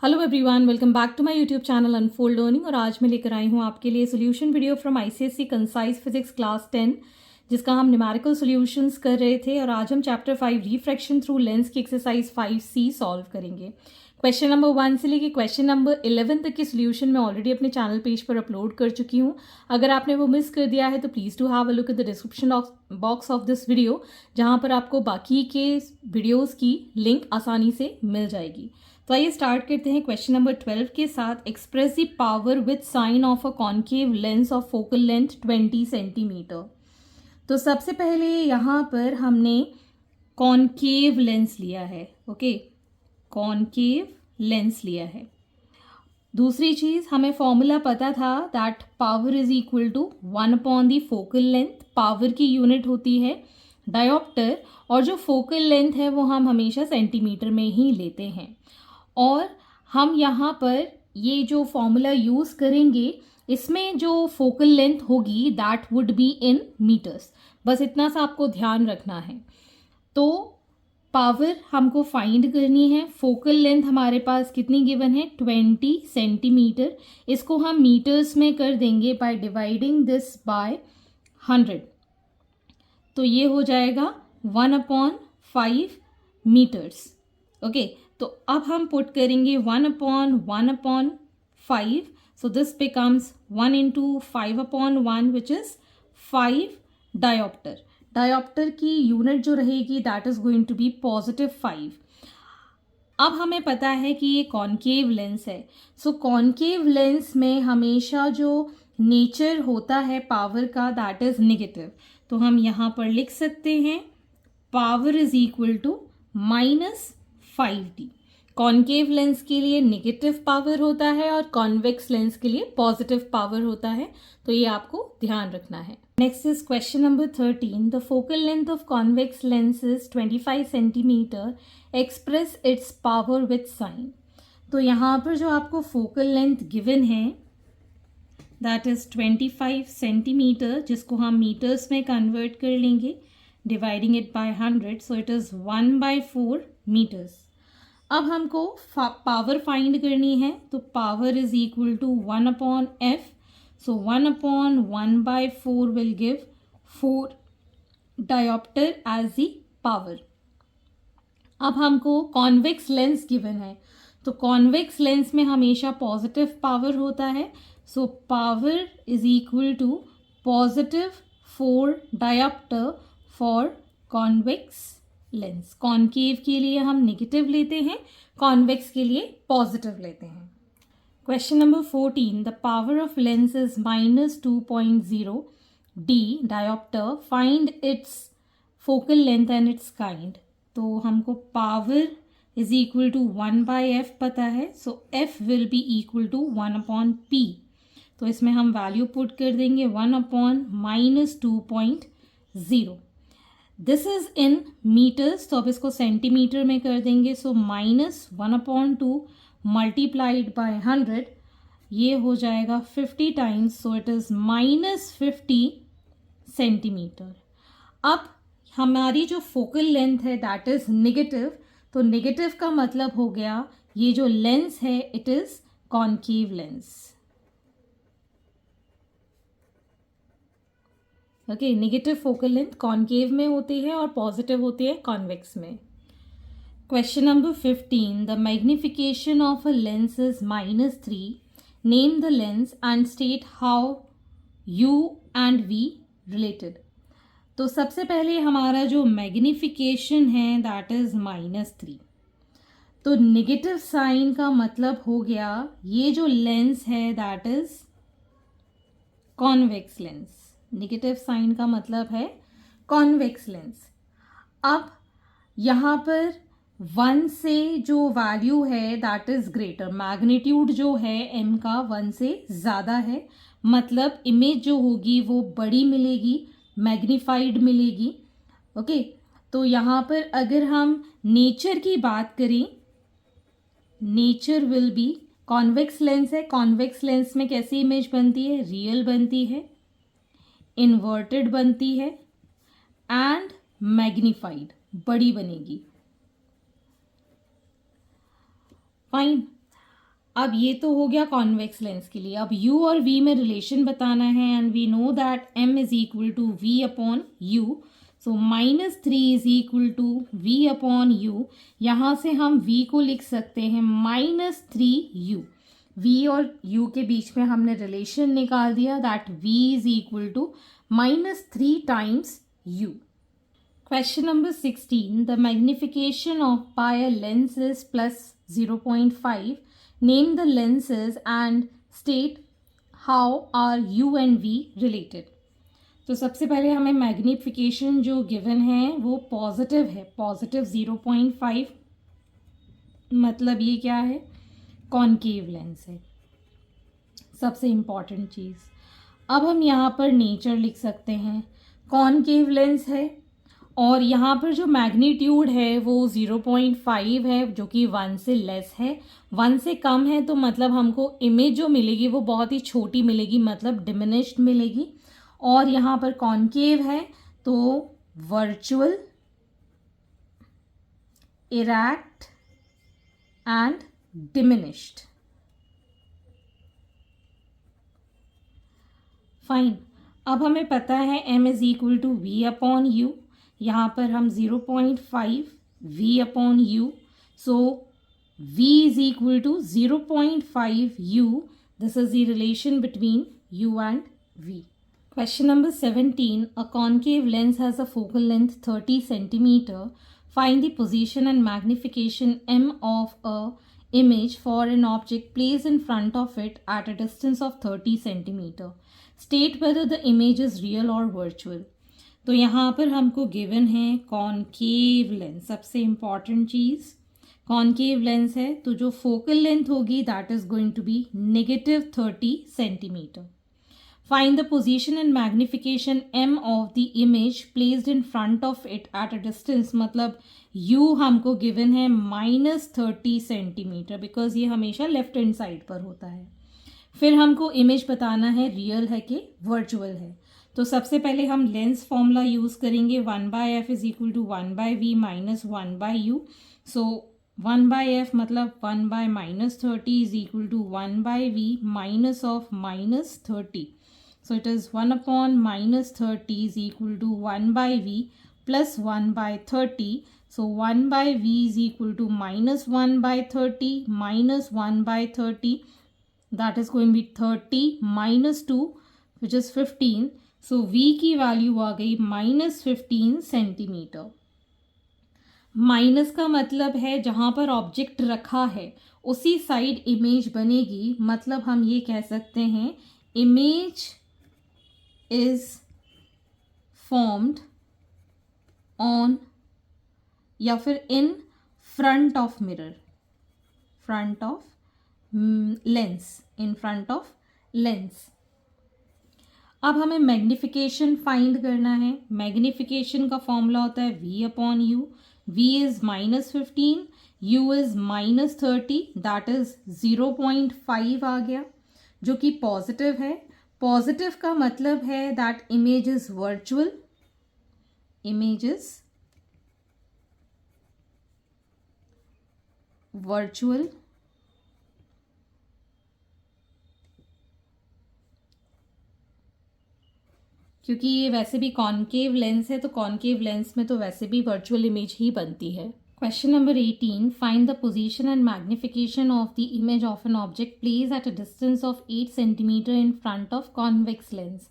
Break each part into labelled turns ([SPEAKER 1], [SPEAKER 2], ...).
[SPEAKER 1] Hello everyone, welcome back to my YouTube channel unfold learning. और आज मैं लेकर आई हूँ आपके लिए solution video from ICSE concise physics class 10, जिसका हम न्यूमेरिकल सॉल्यूशंस कर रहे थे। और आज हम चैप्टर 5 रिफ्रैक्शन थ्रू लेंस की एक्सरसाइज 5C सॉल्व करेंगे। क्वेश्चन नंबर 1 से लेके क्वेश्चन नंबर 11 तक की सोल्यूशन मैं ऑलरेडी अपने चैनल पेज पर अपलोड कर चुकी हूँ। अगर आपने वो मिस कर दिया है तो please do have a look at the description box of this video, जहाँ पर आपको बाकी के वीडियोज़ की लिंक आसानी से मिल जाएगी। तो आइए स्टार्ट करते हैं क्वेश्चन नंबर 12 के साथ। Express the power with sign of a concave lens of focal length 20 centimetre. तो सबसे पहले यहाँ पर हमने कॉन्केव लेंस लिया है। ओके, कॉन्केव लेंस लिया है। दूसरी चीज़, हमें फॉर्मूला पता था that power is equal to 1 upon the focal length. Power की यूनिट होती है डायोप्टर, और जो फोकल लेंथ है वो हम हमेशा सेंटीमीटर में ही लेते हैं। और हम यहाँ पर ये जो फॉर्मूला यूज़ करेंगे, इसमें जो फोकल लेंथ होगी that would be in metres. बस इतना सा आपको ध्यान रखना है। तो पावर हमको फाइंड करनी है। फोकल लेंथ हमारे पास कितनी गिवन है, 20 सेंटीमीटर। इसको हम मीटर्स में कर देंगे बाय डिवाइडिंग दिस बाय 100। तो ये हो जाएगा 1/5 मीटर्स। ओके, तो अब हम पुट करेंगे 1/1/5। So this becomes 1 into 5/1 which is 5 dioptre. Dioptre की यूनिट जो रहेगी that is going to be +5। अब हमें पता है कि ये कॉन्केव लेंस है। सो कॉन्केव लेंस में हमेशा जो नेचर होता है पावर का दैट इज नेगेटिव। तो हम यहाँ पर लिख सकते हैं power is equal to -5d। Concave lens के लिए नेगेटिव पावर होता है और कॉन्वेक्स लेंस के लिए पॉजिटिव पावर होता है। तो ये आपको ध्यान रखना है। Next is question number 13। The focal length of convex lens is 25 centimetre. Express its power with sign. तो यहाँ पर जो आपको फोकल लेंथ गिवन है दैट इज 25 सेंटीमीटर, जिसको हम मीटर्स में कन्वर्ट कर लेंगे dividing it by 100। So it is 1/4 metres. अब हमको पावर फाइंड करनी है। तो power is equal to 1/f। So 1/1/4 will give 4 dioptre as the power. अब हमको कॉन्वेक्स लेंस गिवन है। तो कॉन्वेक्स लेंस में हमेशा पॉजिटिव पावर होता है। So power is equal to +4 dioptre for convex lens. Concave के लिए हम नेगेटिव लेते हैं, कॉन्वेक्स के लिए पॉजिटिव लेते हैं। Question number 14। The power of lens is -2.0 d dioptre. Find its focal length and its kind. तो हमको power is equal to 1/f पता है। So f will be equal to 1/p। तो इसमें हम वैल्यू पुट कर देंगे 1/-2.0। दिस इज इन मीटर्स, तो अब इसको सेंटीमीटर में कर देंगे। सो -1/2 मल्टीप्लाइड बाय 100, ये हो जाएगा 50 times. So it is -50 centimetre. अब हमारी जो फोकल लेंथ है दैट इज नेगेटिव। तो नेगेटिव का मतलब हो गया ये जो लेंस है it is concave lens. Okay, negative focal length concave में होती है और पॉजिटिव होती है कॉन्वेक्स में। Question number 15। The magnification of a lens is -3। Name the lens and state how u and v related. तो सबसे पहले हमारा जो मैग्निफिकेशन है दैट इज -3। तो नेगेटिव साइन का मतलब हो गया ये जो लेंस है that is convex lens. Negative sign का मतलब है कॉन्वेक्स लेंस। अब यहाँ पर 1 से जो वैल्यू है दैट इज ग्रेटर, मैग्नीट्यूड जो है m का 1 से ज़्यादा है, मतलब इमेज जो होगी वो बड़ी मिलेगी, मैग्नीफाइड मिलेगी। ओके, तो यहाँ पर अगर हम नेचर की बात करें, nature will be, convex lens है, कॉन्वेक्स लेंस में कैसी इमेज बनती है, रियल बनती है, इन्वर्टेड बनती है एंड मैग्नीफाइड, बड़ी बनेगी। फाइन। अब ये तो हो गया कॉन्वेक्स लेंस के लिए. अब u और v में रिलेशन बताना है and we know that m is equal to v upon u. So -3 is equal to v upon u. यहाँ से हम v को लिख सकते हैं -3u. v और u के बीच में हमने रिलेशन निकाल दिया that v is equal to -3 times u. Question number 16. The magnification of pi a lens is plus 0.5. Name the lenses and state how are u and v related. तो सबसे पहले हमें मैग्निफिकेशन जो गिवन है वो positive है. Positive 0.5 मतलब ये क्या है? कॉन्केव लेंस है. सबसे इम्पॉर्टेंट चीज़. अब हम यहाँ पर नेचर लिख सकते हैं. कॉन्केव लेंस है और यहाँ पर जो मैग्नीट्यूड है वो 0.5 है जो कि 1 से लेस है. 1 से कम है तो मतलब हमको इमेज जो मिलेगी वो बहुत ही छोटी मिलेगी, मतलब डिमिनिश्ड मिलेगी. और यहाँ पर कॉन्केव है तो virtual, erect and diminished. Fine. अब हमें पता है m is equal to v upon u. यहाँ पर हम 0.5 v upon u. So v is equal to 0.5 u. This is the relation between u and v. Question number 17. A concave lens has a focal length 30 centimeter. Find the position and magnification m of a image for an object placed in front of it at a distance of 30 centimeter. State whether the image is real or virtual. तो यहाँ पर हमको given है concave lens. सबसे important चीज़ concave lens है तो जो फोकल लेंथ होगी that is going to be -30 centimetre. Find the position and magnification m of the image placed in front of it at a distance. मतलब u हमको given है -30 centimetre because ये हमेशा left hand side पर होता है. फिर हमको इमेज बताना है रियल है कि वर्चुअल है. तो सबसे पहले हम लेंस फॉर्मूला यूज़ करेंगे. 1/f is equal to 1/v minus 1/u. सो 1/f मतलब 1/-30 is equal to 1/v minus of -30. So it is 1 upon -30 is equal to 1/v plus 1/30. So 1/v is equal to -1/30 minus 1/30. That is going to be 30 minus 2 which is 15. So v की value आ गई -15 centimetre. Minus का मतलब है जहाँ पर object रखा है उसी साइड इमेज बनेगी. मतलब हम ये कह सकते हैं इमेज is formed on या फिर in front of mirror, front of lens, in front of lens. अब हमें मैग्निफिकेशन फाइंड करना है. मैग्निफिकेशन का फॉर्मूला होता है v upon u. v is -15, u is -30, that is 0.5 आ गया जो कि पॉजिटिव है. पॉजिटिव का मतलब है that image is virtual. Image is virtual. क्योंकि ये वैसे भी कॉन्केव लेंस है तो कॉन्केव लेंस में तो वैसे भी वर्चुअल इमेज ही बनती है. Question number 18. Find the position and magnification of the image of an object placed at a distance of 8 cm in front of convex lens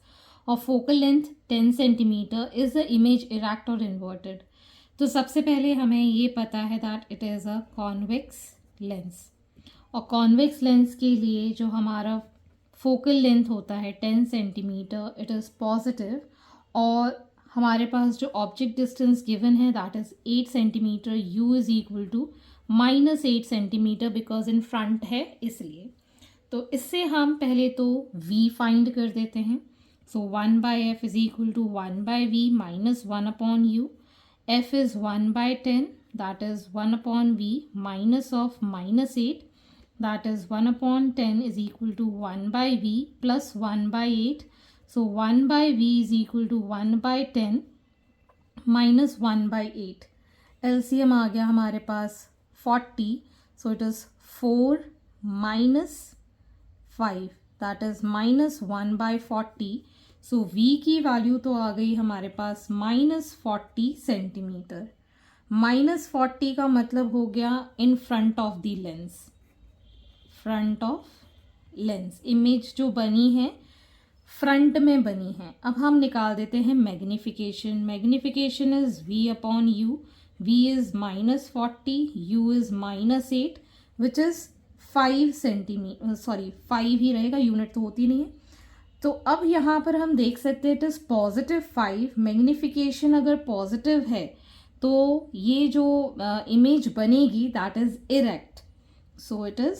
[SPEAKER 1] of focal length 10 cm. Is the image erect or inverted? तो सबसे पहले हमें ये पता है that it is a convex lens. और convex lens के लिए जो हमारा focal length होता है 10 cm, it is positive. और हमारे पास जो ऑब्जेक्ट डिस्टेंस गिवन है that is 8 centimetre. u is equal to -8 centimetre because in front है इसलिए. तो इससे हम पहले तो v फाइंड कर देते हैं. So 1/f is equal to 1/v minus 1 upon u. f is 1/10 that is 1 upon v minus of -8 that is 1 upon 10 is equal to 1/v plus 1/8. So 1/v is equal to 1/10 minus 1/8. LCM आ गया हमारे पास 40. So it is 4 -5 that is -1/40। So v की value तो आ गई हमारे पास -40 centimetre. -40 का मतलब हो गया in front of the lens, front of lens. Image जो बनी है फ्रंट में बनी है। अब हम निकाल देते हैं magnification. Magnification is v upon u। v is -40, u is -8 which is 5 centimetre, sorry 5 ही रहेगा, यूनिट तो होती नहीं है। तो अब यहाँ पर हम देख सकते हैं इट इज +5। मैग्निफिकेशन अगर पॉजिटिव है तो ये जो इमेज बनेगी that is erect. So it is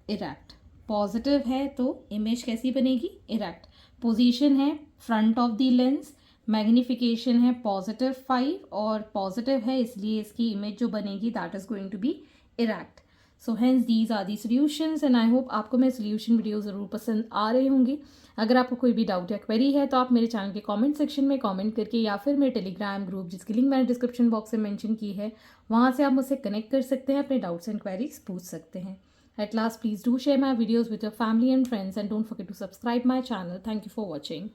[SPEAKER 1] erect. Positive है तो इमेज कैसी बनेगी? इरेक्ट। पोजीशन है front of the lens, magnification है +5 और पॉजिटिव है, इसलिए इसकी इमेज जो बनेगी that is going to be erect. So hence these are the solutions and I hope आपको मेरे सॉल्यूशन वीडियो ज़रूर पसंद आ रहे होंगे। अगर आपको कोई भी डाउट या क्वेरी है तो आप मेरे चैनल के कमेंट सेक्शन में कमेंट करके या फिर मेरे टेलीग्राम ग्रुप जिसकी लिंक मैंने डिस्क्रिप्शन बॉक्स में मेंशन की है वहाँ से आप मुझसे कनेक्ट कर सकते हैं, अपने डाउट्स एंड क्वेरीज पूछ सकते हैं। At last, please do share my videos with your family and friends and don't forget to subscribe my channel. Thank you for watching.